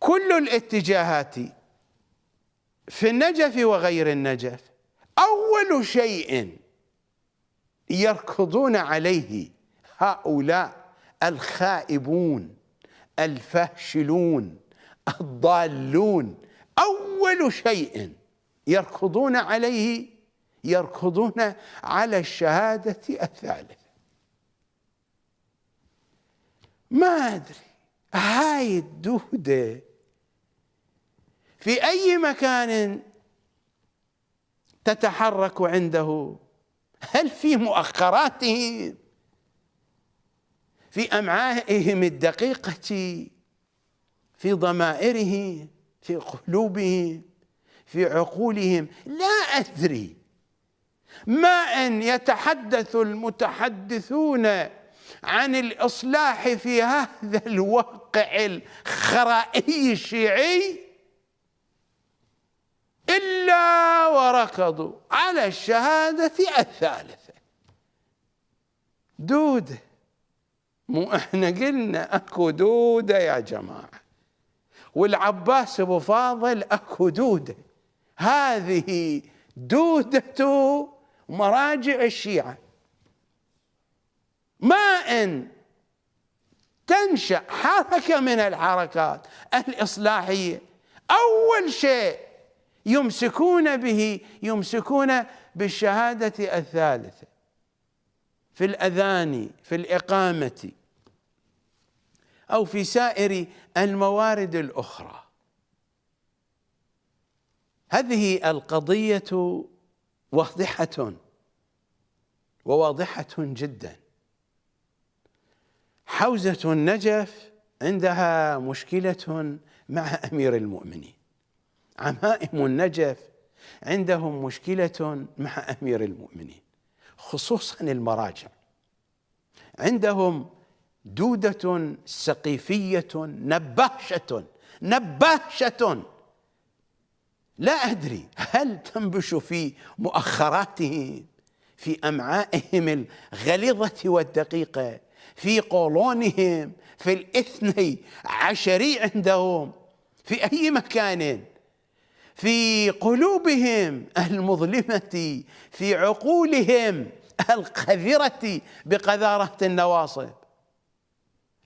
كل الاتجاهات في النجف وغير النجف أول شيء يركضون عليه هؤلاء الخائبون الفاشلون الضالون، أول شيء يركضون عليه يركضون على الشهادة الثالثة. ما أدري هاي الدودة في أي مكان تتحرك عنده؟ هل في مؤخراتهم، في أمعائهم الدقيقة، في ضمائرهم، في قلوبهم، في عقولهم؟ لا أدري. ما أن يتحدث المتحدثون عن الإصلاح في هذا الواقع الخرائي الشيعي إلا وركضوا على الشهادة الثالثة. دودة، مو احنا قلنا اكو دودة يا جماعة، والعباس ابو فاضل اكو دودة. هذه دودة مراجع الشيعة. ما ان تنشأ حركة من الحركات الإصلاحية أول شيء يمسكون به يمسكون بالشهادة الثالثة في الأذان، في الإقامة، أو في سائر الموارد الأخرى. هذه القضية واضحة وواضحة جدا. حوزة النجف عندها مشكلة مع أمير المؤمنين، عمائم النجف عندهم مشكلة مع أمير المؤمنين، خصوصا المراجع. عندهم دودة سقيفية نباشة لا أدري هل تنبش في مؤخراتهم، في أمعائهم الغليظة والدقيقة، في قولونهم، في الاثني عشري عندهم، في أي مكان، في قلوبهم المظلمة، في عقولهم القذرة بقذارة النواصب.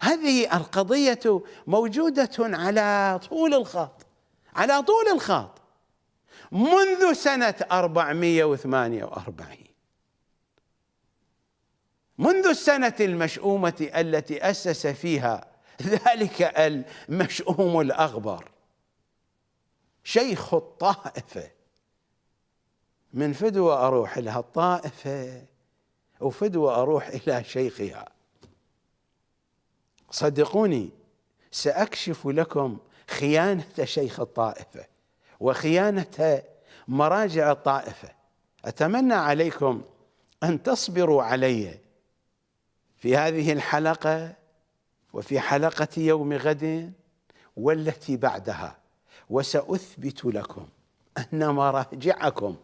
هذه القضية موجودة على طول الخط، على طول الخط منذ سنة 448، منذ السنة المشؤومة التي أسس فيها ذلك المشؤوم الأغبر شيخ الطائفة. من فدوى أروح لها الطائفة وفدوى أروح إلى شيخها. صدقوني سأكشف لكم خيانة شيخ الطائفة وخيانة مراجع الطائفة. أتمنى عليكم أن تصبروا علي في هذه الحلقة وفي حلقة يوم غد والتي بعدها، وسأثبت لكم أن مراجعكم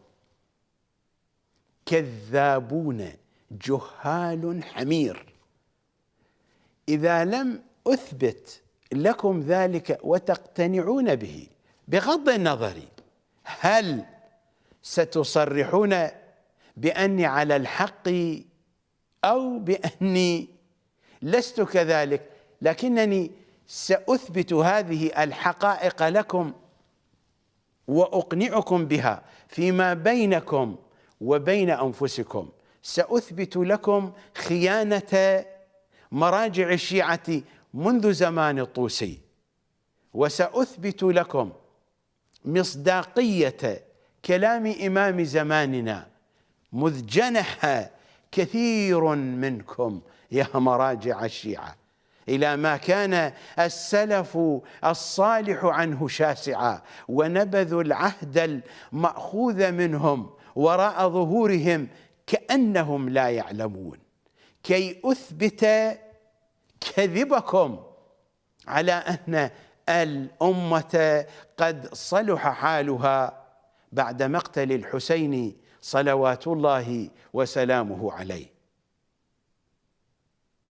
كذابون جهال حمير. إذا لم أثبت لكم ذلك وتقتنعون به، بغض النظر هل ستصرحون بأني على الحق أو بأني لست كذلك، لكنني سأثبت هذه الحقائق لكم وأقنعكم بها فيما بينكم وبين أنفسكم. سأثبت لكم خيانة مراجع الشيعة منذ زمان الطوسي، وسأثبت لكم مصداقية كلام إمام زماننا مذ جنح كثير منكم يا مراجع الشيعة إلى ما كان السلف الصالح عنه شاسعا، ونبذوا العهد المأخوذ منهم وراء ظهورهم كأنهم لا يعلمون، كي أثبت كذبكم على أن الأمة قد صلح حالها بعد مقتل الحسين صلوات الله وسلامه عليه.